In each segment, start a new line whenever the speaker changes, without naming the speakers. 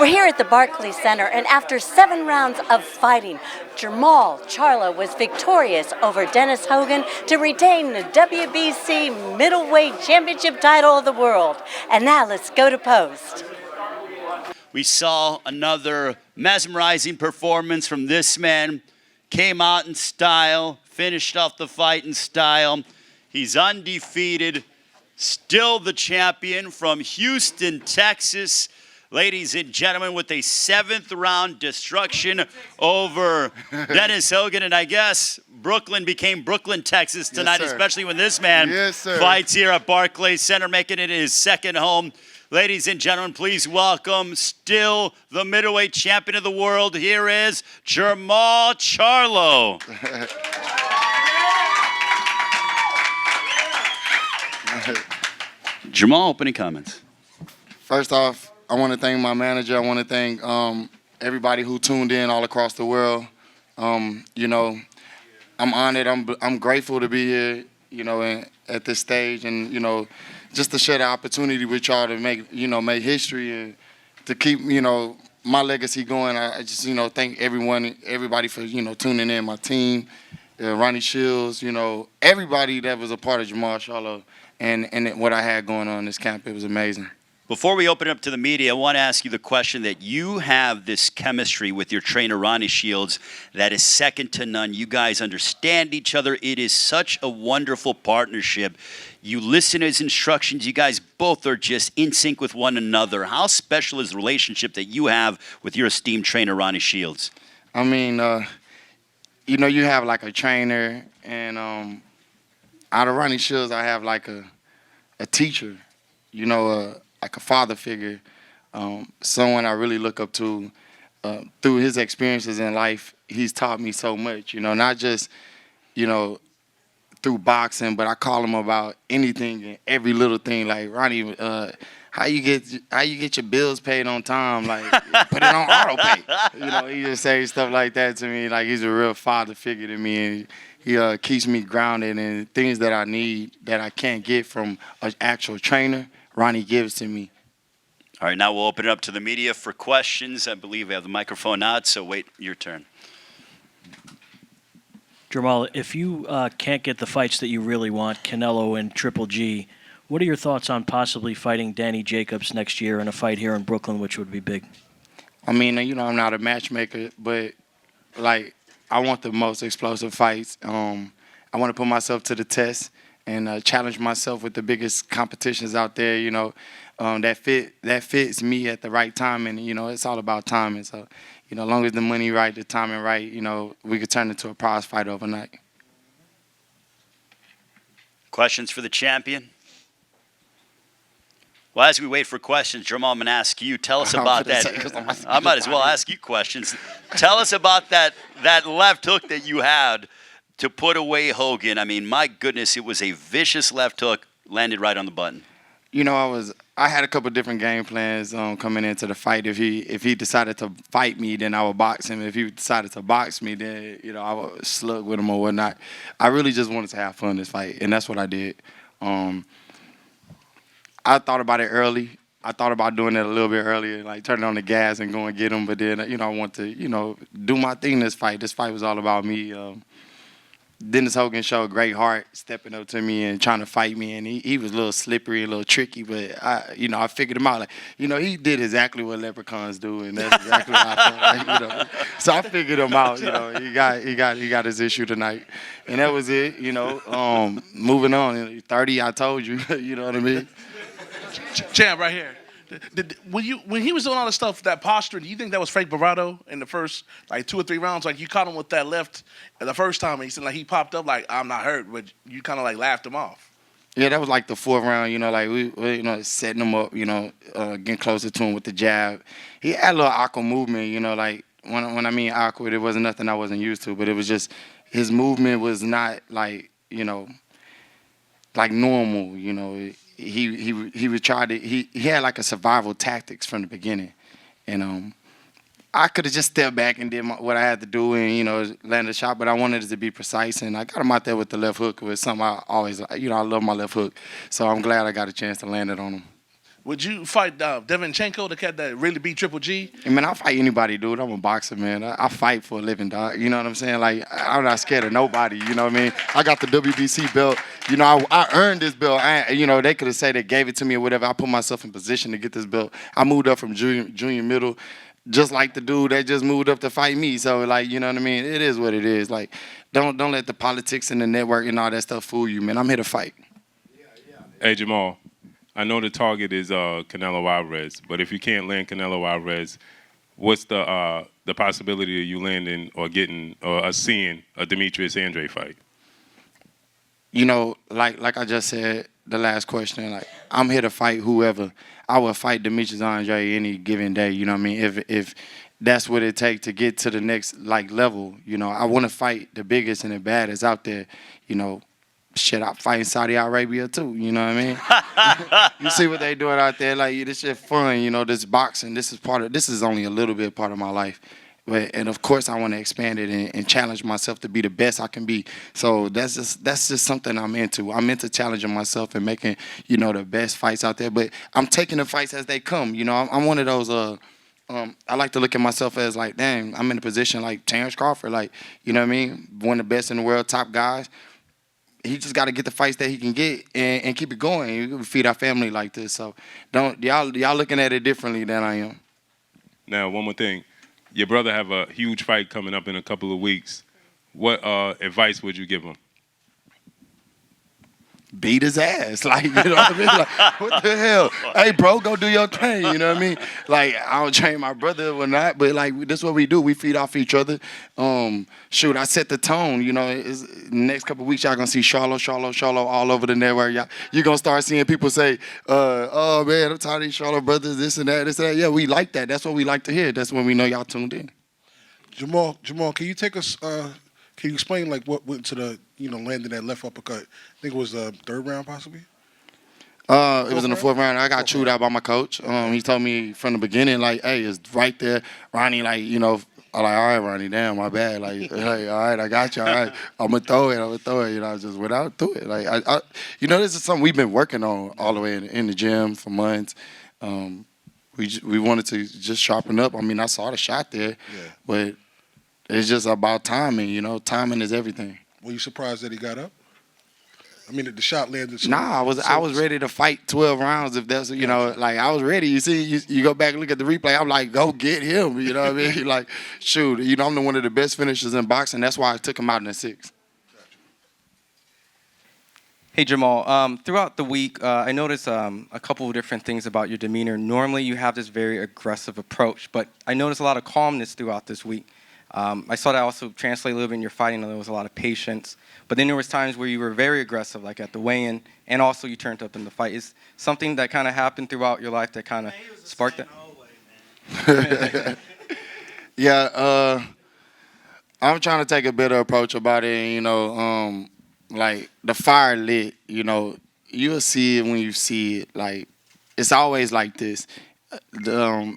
We're here at the Barclays Center, and after 7 rounds of fighting, Jarmall Charlo was victorious over Dennis Hogan to retain the WBC Middleweight Championship title of the world. And now let's go to post.
We saw another mesmerizing performance from this man. Came out in style, finished off the fight in style. He's undefeated, still the champion from Houston, Texas. Ladies and gentlemen, with a 7th round destruction over Dennis Hogan. And I guess Brooklyn became Brooklyn, Texas tonight,
Yes,
especially when this man fights here at Barclays Center, making it his second home. Ladies and gentlemen, please welcome still the middleweight champion of the world. Here is Jarmall Charlo. Jarmall, opening comments.
First off, I want to thank my manager. I want to thank everybody who tuned in all across the world. You know, I'm honored. I'm grateful to be here, you know, at this stage, and, you know, just to share the opportunity with y'all to make history and to keep, you know, my legacy going. I just, you know, thank everybody for, you know, tuning in, my team, Ronnie Shields, you know, everybody that was a part of Jarmall Charlo and what I had going on in this camp. It was amazing.
Before we open it up to the media, I want to ask you the question that you have this chemistry with your trainer, Ronnie Shields, that is second to none. You guys understand each other. It is such a wonderful partnership. You listen to his instructions. You guys both are just in sync with one another. How special is the relationship that you have with your esteemed trainer, Ronnie Shields?
I mean, you know, you have like a trainer, and out of Ronnie Shields, I have like a teacher, you know, like a father figure, someone I really look up to. Through his experiences in life, he's taught me so much, you know, not just, you know, through boxing, but I call him about anything and every little thing. Like, Ronnie, how you get your bills paid on time? Like, put it on auto pay. You know, he just says stuff like that to me. Like, he's a real father figure to me, and he keeps me grounded in things that I need that I can't get from an actual trainer. Ronnie gives to me.
All right, now we'll open it up to the media for questions. I believe we have the microphone out, so wait your turn.
Jermall, if you can't get the fights that you really want, Canelo and Triple G, what are your thoughts on possibly fighting Danny Jacobs next year in a fight here in Brooklyn, which would be big?
I mean, you know, I'm not a matchmaker, but, like, I want the most explosive fights. I want to put myself to the test and challenge myself with the biggest competitions out there, you know, that fits me at the right time. And, you know, it's all about timing. So, you know, as long as the money right, the timing right, you know, we could turn it into a prize fight overnight.
Questions for the champion? Well, as we wait for questions, Jermall, I'm going to ask you. Tell us about that. I might as well ask you questions. Tell us about that left hook that you had to put away Hogan. I mean, my goodness, it was a vicious left hook, landed right on the button.
You know, I had a couple different game plans coming into the fight. If he decided to fight me, then I would box him. If he decided to box me, then, you know, I would slug with him or whatnot. I really just wanted to have fun in this fight, and that's what I did. I thought about it early. I thought about doing it a little bit earlier, like turning on the gas and going get him. But then, you know, I want to, you know, do my thing in this fight. This fight was all about me. Dennis Hogan showed great heart, stepping up to me and trying to fight me, and he was a little slippery, a little tricky, but I figured him out. Like, you know, he did exactly what leprechauns do, and that's exactly what I felt like, you know. So I figured him out. You know, he got his issue tonight, and that was it. You know, moving on. 30, I told you. You know what I mean?
Champ, right here. When he was doing all this stuff, that posture, do you think that was fake bravado in the first, like, 2 or 3 rounds? Like, you caught him with that left the first time, and he said, like, he popped up like, I'm not hurt, but you kind of, like, laughed him off.
Yeah, that was like the 4th round, you know, like we you know, setting him up, you know, getting closer to him with the jab. He had a little awkward movement, you know, like, when I mean awkward, it wasn't nothing I wasn't used to, but it was just, his movement was not, like, you know, like normal, you know. He would try to, he had like a survival tactics from the beginning, and I could have just stepped back and did what I had to do and, you know, land a shot, but I wanted it to be precise, and I got him out there with the left hook. It was something I always, you know, I love my left hook, so I'm glad I got a chance to land it on him.
Would you fight Devinchenko, the cat that really beat Triple G?
I mean, I'll fight anybody, dude. I'm a boxer, man. I fight for a living, dog. You know what I'm saying? Like, I'm not scared of nobody. You know what I mean? I got the WBC belt. You know, I earned this belt. You know, they could have said they gave it to me or whatever. I put myself in position to get this belt. I moved up from junior middle, just like the dude that just moved up to fight me. So, like, you know what I mean? It is what it is. Like, don't let the politics and the network and all that stuff fool you, man. I'm here to fight.
Hey, Jermall. I know the target is Canelo Alvarez, but if you can't land Canelo Alvarez, what's the possibility of you landing or getting or seeing a Demetrius Andre fight?
You know, like I just said, the last question, like, I'm here to fight whoever. I would fight Demetrius Andre any given day. You know what I mean? If that's what it takes to get to the next level. You know, I want to fight the biggest and the baddest out there. You know. Shit, I'm fighting Saudi Arabia too, you know what I mean? You see what they doing out there, like, this shit fun, you know, this boxing, this is only a little bit part of my life. And of course I want to expand it and challenge myself to be the best I can be. So that's just something I'm into. I'm into challenging myself and making, you know, the best fights out there. But I'm taking the fights as they come, you know. I'm one of those, I like to look at myself as like, dang, I'm in a position like Terrence Crawford, like, you know what I mean? One of the best in the world, top guys. He just got to get the fights that he can get and keep it going. We feed our family like this. So y'all looking at it differently than I am.
Now, one more thing. Your brother have a huge fight coming up in a couple of weeks. What advice would you give him?
Beat his ass. Like, you know what I mean? Like, what the hell? Hey, bro, go do your thing. You know what I mean? Like, I don't train my brother or not, but, like, this is what we do. We feed off each other. Shoot, I set the tone. You know, next couple of weeks, y'all going to see Charlo all over the network. You're going to start seeing people say, oh, man, I'm tired of these Charlo brothers, this and that. Yeah, we like that. That's what we like to hear. That's when we know y'all tuned in.
Jermall, can you take us, can you explain, like, what went to the, you know, landing that left uppercut? I think it was the third round, possibly?
It was in the fourth round. I got chewed out by my coach. He told me from the beginning, like, hey, it's right there. Ronnie, like, you know, I'm like, all right, Ronnie, damn, my bad. Like, hey, all right, I got you. All right, I'm going to throw it. You know, I just went out through it. Like, I you know, this is something we've been working on all the way in the gym for months. We wanted to just sharpen up. I mean, I saw the shot there, but it's just about timing, you know. Timing is everything.
Were you surprised that he got up? I mean, the shot landed. So,
nah, I was ready to fight 12 rounds if that's, you know, like, I was ready. You see, you go back and look at the replay. I'm like, go get him. You know what I mean? Like, shoot, you know, I'm one of the best finishers in boxing. That's why I took him out in the 6th.
Hey, Jermall. Throughout the week, I noticed a couple of different things about your demeanor. Normally, you have this very aggressive approach, but I noticed a lot of calmness throughout this week. I saw that also translate a little bit in your fighting. There was a lot of patience. But then there was times where you were very aggressive, like at the weigh-in, and also you turned up in the fight. Is something that kind of happened throughout your life that kind of sparked that?
Yeah, I'm trying to take a better approach about it. You know, like, the fire lit, you know, you'll see it when you see it. Like, it's always like this. The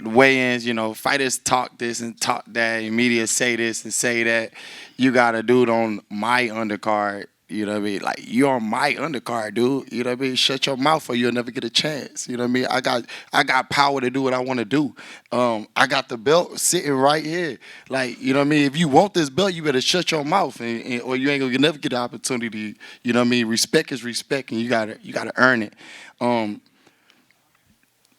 weigh-ins, you know, fighters talk this and talk that, and media say this and say that. You got a dude on my undercard, you know what I mean? Like, you're on my undercard, dude. You know what I mean? Shut your mouth or you'll never get a chance. You know what I mean? I got power to do what I want to do. I got the belt sitting right here. Like, you know what I mean? If you want this belt, you better shut your mouth, or you ain't gonna never get the opportunity. You know what I mean? Respect is respect, and you gotta earn it.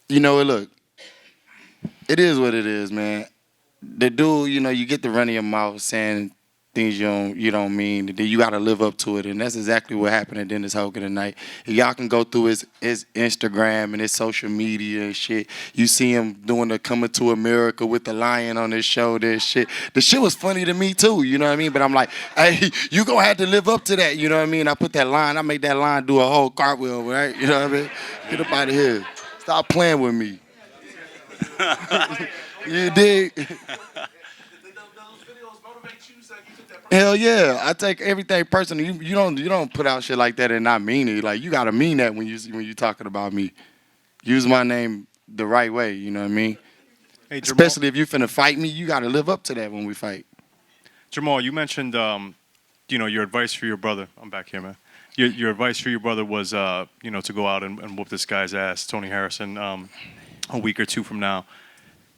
You know, look. It is what it is, man. The dude, you know, you get the run of your mouth saying things you don't mean, and then you got to live up to it, and that's exactly what happened to Dennis Hogan tonight. If y'all can go through his Instagram and his social media and shit, you see him doing the Coming to America with the lion on his shoulder and shit. The shit was funny to me too, you know what I mean? But I'm like, hey, you gonna have to live up to that, you know what I mean? I put that line, I made that line do a whole cartwheel, right? You know what I mean? Get up out of here. Stop playing with me. You dig? Hell yeah, I take everything personal. You don't put out shit like that and not mean it. Like, you gotta mean that when you talking about me. Use my name the right way. You know what I mean?
Hey, Jermall,
especially if you finna fight me, you gotta live up to that when we fight.
Jermall, you mentioned, you know, your advice for your brother. I'm back here, man. your advice for your brother was, to go out and whoop this guy's ass, Tony Harrison, a week or two from now.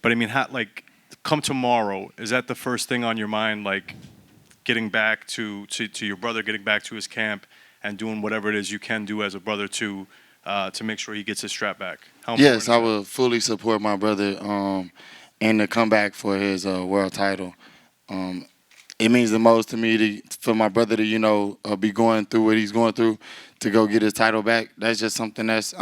But I mean, come tomorrow, is that the first thing on your mind, like getting back to your brother, getting back to his camp, and doing whatever it is you can do as a brother to make sure he gets his strap back?
Yes, I will fully support my brother in the comeback for his world title. It means the most to me for my brother to, be going through what he's going through to go get his title back. That's just something that's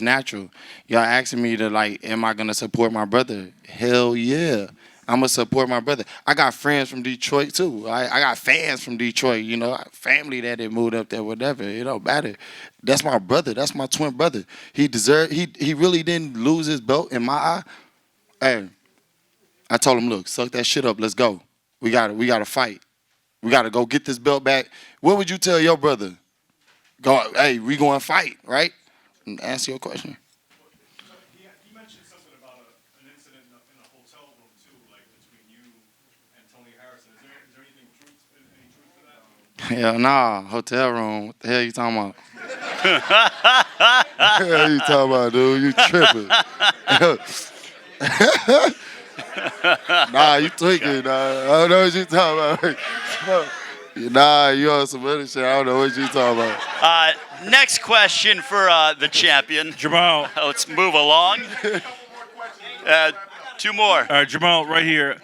natural. Y'all asking me to, am I going to support my brother? Hell yeah. I'm going to support my brother. I got friends from Detroit, too. I got fans from Detroit, family that had moved up there, whatever. It don't matter. That's my brother. That's my twin brother. He really didn't lose his belt in my eye. Hey, I told him, look, suck that shit up. Let's go. We gotta fight. We gotta go get this belt back. What would you tell your brother? Go, hey, we going to fight, right? Answer your question.
You mentioned something about an incident in a hotel room too, like between you and Tony Harrison. Is there any truth to that?
Hell nah, hotel room. What the hell you talking about? What the hell you talking about, dude? You tripping. Nah, you tweaking, nah. I don't know what you talking about. Nah, you on some other shit. I don't know what you talking about.
Next question for the champion.
Jermall.
Let's move along. Two more.
All right, Jermall, right here.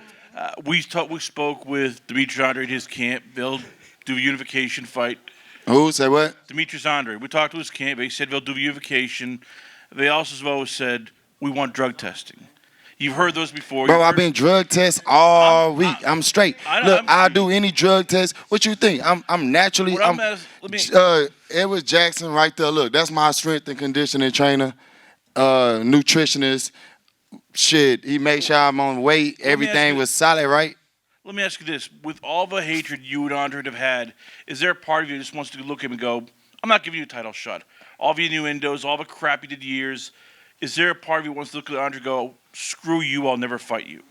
We spoke with Demetrius Andre at his camp. They'll do a unification fight.
Who? Say what?
Demetrius Andre. We talked to his camp. They said they'll do unification. They also as well said, we want drug testing. You've heard those before.
Bro, I've been drug test all week. I'm straight. I'll do any drug test. What you think? I'm naturally. It was Jackson right there. Look, that's my strength and conditioning trainer, nutritionist. Shit, he made sure I'm on weight. Everything was solid, right?
Let me ask you this: with all the hatred you and Andre have had, is there a part of you that just wants to look at him and go, "I'm not giving you a title shot"? All of your innuendos, all the crap you did years. Is there a part of you that wants to look at Andre and go, screw you, I'll never fight you?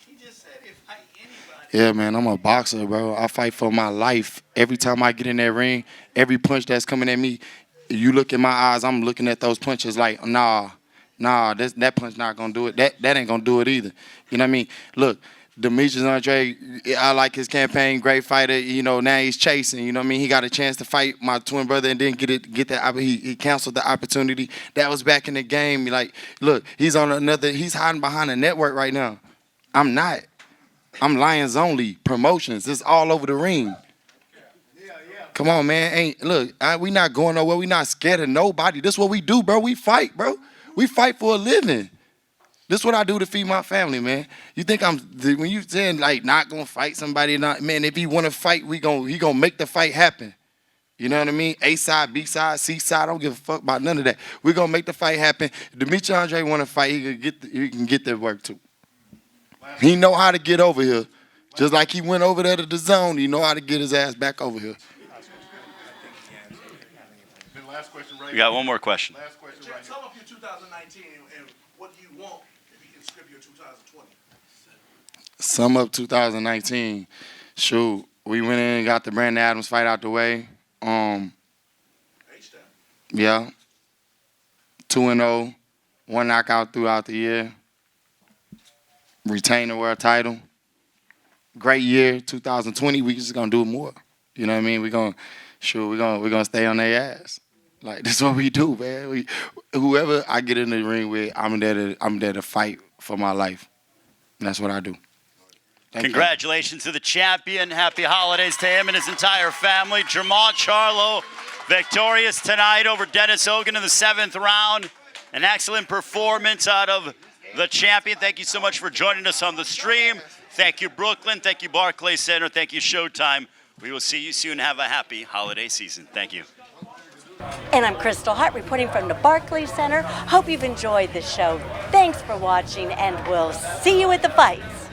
He just said if fight anybody.
Yeah, man, I'm a boxer, bro. I fight for my life. Every time I get in that ring, every punch that's coming at me, you look in my eyes, I'm looking at those punches like, nah, that punch not going to do it. That ain't going to do it either. You know what I mean? Look, Demetrius Andre, I like his campaign, great fighter. Now he's chasing. You know what I mean? He got a chance to fight my twin brother and didn't get that. He canceled the opportunity. That was back in the game. Look, he's hiding behind a network right now. I'm not. I'm Lions Only Promotions. It's all over the ring. Come on, man. We not going nowhere. We not scared of nobody. This is what we do, bro. We fight, bro. We fight for a living. This is what I do to feed my family, man. You think when you saying not gonna fight somebody, man, if he wanna fight, he gonna make the fight happen. You know what I mean? A side, B side, C side, I don't give a fuck about none of that. We're gonna make the fight happen. If Demetrius Andre wanna fight, he can get the work too. He know how to get over here. Just like he went over there to the zone, he know how to get his ass back over here.
We got one more question.
Last question right here. Sum up your 2019 and what do you want if you can script your 2020?
Sum up 2019. Shoot, we went in and got the Brandon Adams fight out the way. Yeah. 2-0. One knockout throughout the year. Retain the world title. Great year, 2020. We just gonna do more. You know what I mean? We're gonna stay on their ass. This is what we do, man. Whoever I get in the ring with, I'm there to fight for my life. And that's what I do.
Congratulations to the champion. Happy holidays to him and his entire family. Jermall Charlo, victorious tonight over Dennis Hogan in the 7th round. An excellent performance out of the champion. Thank you so much for joining us on the stream. Thank you, Brooklyn. Thank you, Barclays Center. Thank you, Showtime. We will see you soon. Have a happy holiday season. Thank you.
And I'm Kristal Hart reporting from the Barclays Center. Hope you've enjoyed the show. Thanks for watching, and we'll see you at the fights.